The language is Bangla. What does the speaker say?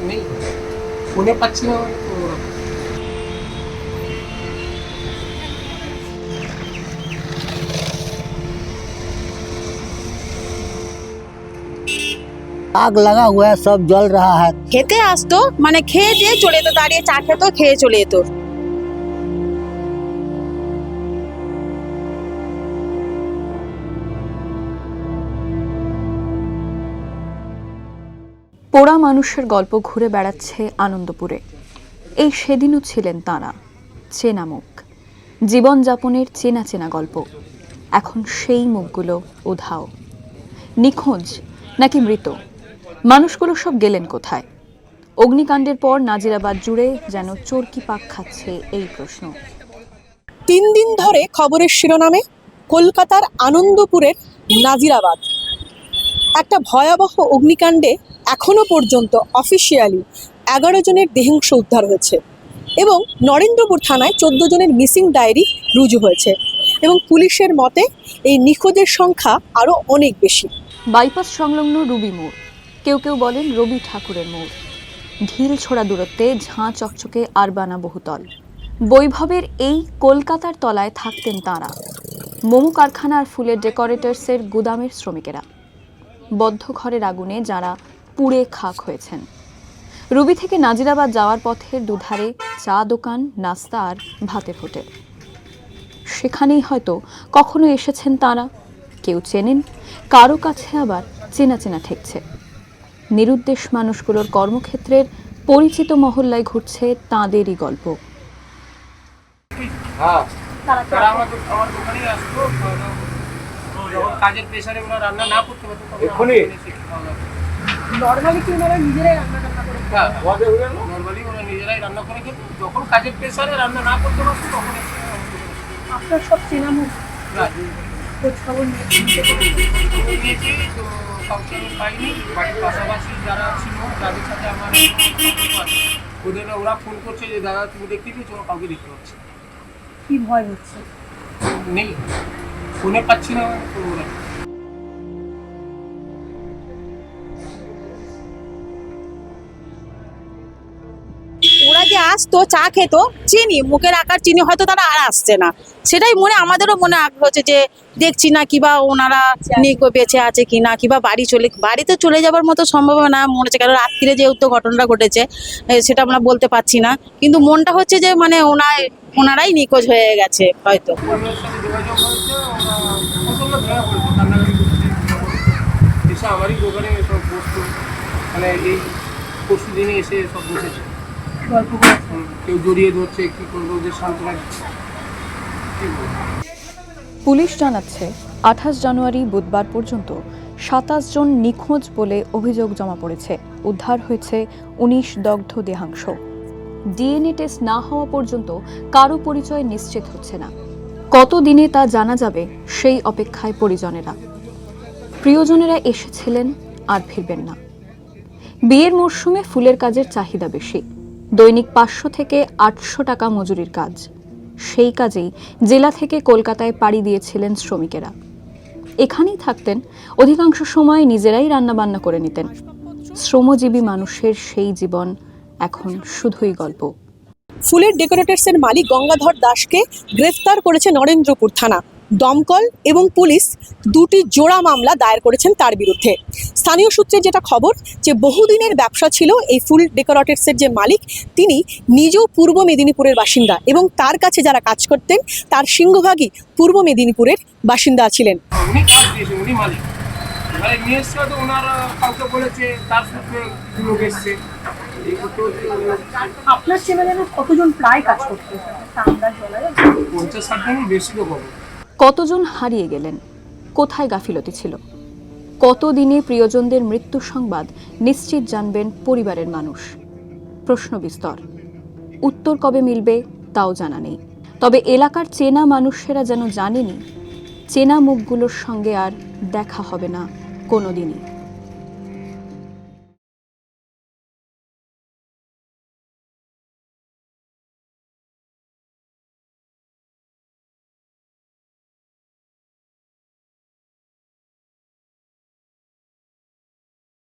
নেই, ফোনে পাচ্ছি না। आग लगा हुआ है, सब जल रहा है। খেতে আসতো, মানে খেয়ে দিয়ে চলে যেত, দাঁড়িয়ে চা খেতো, খেয়ে চলে যেত। পোড়া মানুষের গল্প ঘুরে বেড়াচ্ছে আনন্দপুরে। এই সেদিনও ছিলেন তাঁরা, চেনা মুখ, জীবনযাপনের চেনা চেনা গল্প। এখন সেই মুখগুলো উধাও, নিখোঁজ নাকি মৃত। মানুষগুলো সব গেলেন কোথায়? অগ্নিকাণ্ডের পর নাজিরাবাদ জুড়ে যেন চরকি পাক খাচ্ছে এই প্রশ্ন। 3 দিন ধরে খবরের শিরোনামে কলকাতার আনন্দপুরের নাজিরাবাদ। একটা ভয়াবহ অগ্নিকাণ্ডে এখনো পর্যন্ত অফিসিয়ালি 11 জনের দেহাংশ উদ্ধার হয়েছে এবং নরেন্দ্রপুর থানায় 14 জনের মিসিং ডায়েরি রুজু হয়েছে এবং পুলিশের মতে এই নিখোঁজের সংখ্যা আরও অনেক বেশি। বাইপাস সংলগ্ন রুবি মোড়, কেউ কেউ বলেন রবি ঠাকুরের মোড়। ঢিল ছোড়া দূরত্বে ঝাঁ চকচকে আরবানা বহুতল। বৈভবের এই কলকাতার তলায় থাকতেন তাঁরা, মোমো কারখানার ফুলের ডেকোরেটরসের গুদামের শ্রমিকেরা, বদ্ধ ঘরের আগুনে যারা পুড়ে খাক হয়েছেন। রুবি থেকে নাজিরাবাদ যাওয়ার পথের দুধারে চা দোকান, নাস্তা আর ভাতের হোটেল। সেখানেই হয়তো কখনো এসেছেন তাঁরা। কেউ চেনেন, কারো কাছে আবার চেনা চেনা ঠেকছে। নিরুদ্দেশ মানুষগুলোর কর্মক্ষেত্রের পরিচিত মহল্লায় ঘুরছে তাঁদেরই গল্প। তারা আমার দোকানে আসতো, যখন কাজের প্রেশারে ওরা রান্না না করতে পারতো নর্মালি কি ওনারা নিজেরাই রান্না করে? নর্মালি ওরা নিজেরাই রান্না করে খেত। যখন কাজের প্রেশারে রান্না না করতে পারতো তখন আপনার সব চেনা মুখ, খোঁজ খবর নিয়েছি। তো কাউকে আমি পাইনি। বাড়ির পাশাপাশি যারা ছিল, যাদের সাথে আমার ওদের ওরা ফোন করছে যে দাদা তুমি দেখতে পেয়েছো, কাউকে দেখতে পাচ্ছি। কি ভয় হচ্ছে? নেই, ফোনে পাচ্ছি না। তো ওরা ওরা যে আসতো, চা খেত, চিনি মুখের আকার চিনি, হয়তো তারা আর আসছে না। সেটাই মনে, আমাদেরও মনে আগ্রহ হচ্ছে যে দেখছি না কিবা ওনারা বেঁচে আছে কিনা, কিবা বাড়িতে চলে যাবার মতো সম্ভাবনা না মনে হচ্ছে, কারণ রাত্রিরে যেহেতু ঘটনাটা ঘটেছে সেটা আমরা বলতে পারছি না, কিন্তু মনটা হচ্ছে যে মানে ওনারাই নিখোঁজ হয়ে গেছে হয়তো। পরিবারের সাথে যোগাযোগ হয়েছে, ওরা প্রচণ্ড ভেঙে পড়েছে, কান্নাকাটি করছে। এসে আমারই দোকানে সব বসতো, মানে এই পরশু দিনে এসে সব বসেছে, কেউ জড়িয়ে ধরছে, কি করবো, ওদের সান্ত্বনা দিচ্ছে। পুলিশ জানাচ্ছে 28 জানুয়ারি বুধবার পর্যন্ত 27 জন নিখোঁজ বলে অভিযোগ জমা পড়েছে। উদ্ধার হয়েছে 19 দগ্ধ দেহাংশ। ডিএনএ টেস্ট না হওয়া পর্যন্ত কারো পরিচয় নিশ্চিত হচ্ছে না। কতদিনে তা জানা যাবে সেই অপেক্ষায় পরিজনেরা। প্রিয়জনেরা এসেছিলেন, আর ফিরবেন না। বিয়ের মরশুমে ফুলের কাজের চাহিদা বেশি। দৈনিক 500 থেকে 800 টাকা মজুরির কাজ। সেই কাজেই জেলা থেকে কলকাতায় পাড়ি দিয়েছিলেন শ্রমিকেরা। এখানেই থাকতেন, অধিকাংশ সময় নিজেরাই রান্নাবান্না করে নিতেন। শ্রমজীবী মানুষের সেই জীবন এখন শুধুই গল্প। ফুলের ডেকোরেটরসের মালিক গঙ্গাধর দাসকে গ্রেফতার করেছে নরেন্দ্রপুর থানা। দমকল এবং পুলিশ দুটি জোড়া মামলা দায়ের করেছেন তার বিরুদ্ধে। স্থানীয় সূত্রে যেটা খবর, যে বহুদিনের ব্যবসা ছিল এই ফুল ডেকোরেটরসের যে মালিক, তিনি নিজেও পূর্ব মেদিনীপুরের বাসিন্দা এবং তার কাছে যারা কাজ করতেন তার সিংহভাগই পূর্ব মেদিনীপুরের বাসিন্দা ছিলেন। উনি কাজ দিয়েছে, উনি মালিক। এবারে নিয়ে এসছে, তো ওনারা কাউকে বলেছে, তার সূত্রে লোক এসছে। আপনার চেনা জানা কতজন প্রায় কাজ করতে? 50-60 জনের বেশি লোক হবে। কতজন হারিয়ে গেলেন? কোথায় গাফিলতি ছিল? কতদিনে প্রিয়জনদের মৃত্যু সংবাদ নিশ্চিত জানবেন পরিবারের মানুষ? প্রশ্ন বিস্তর। উত্তর কবে মিলবে তাও জানা নেই। তবে এলাকার চেনা মানুষেরা যেন জানেনি, চেনা মুখগুলোর সঙ্গে আর দেখা হবে না কোনোদিনই।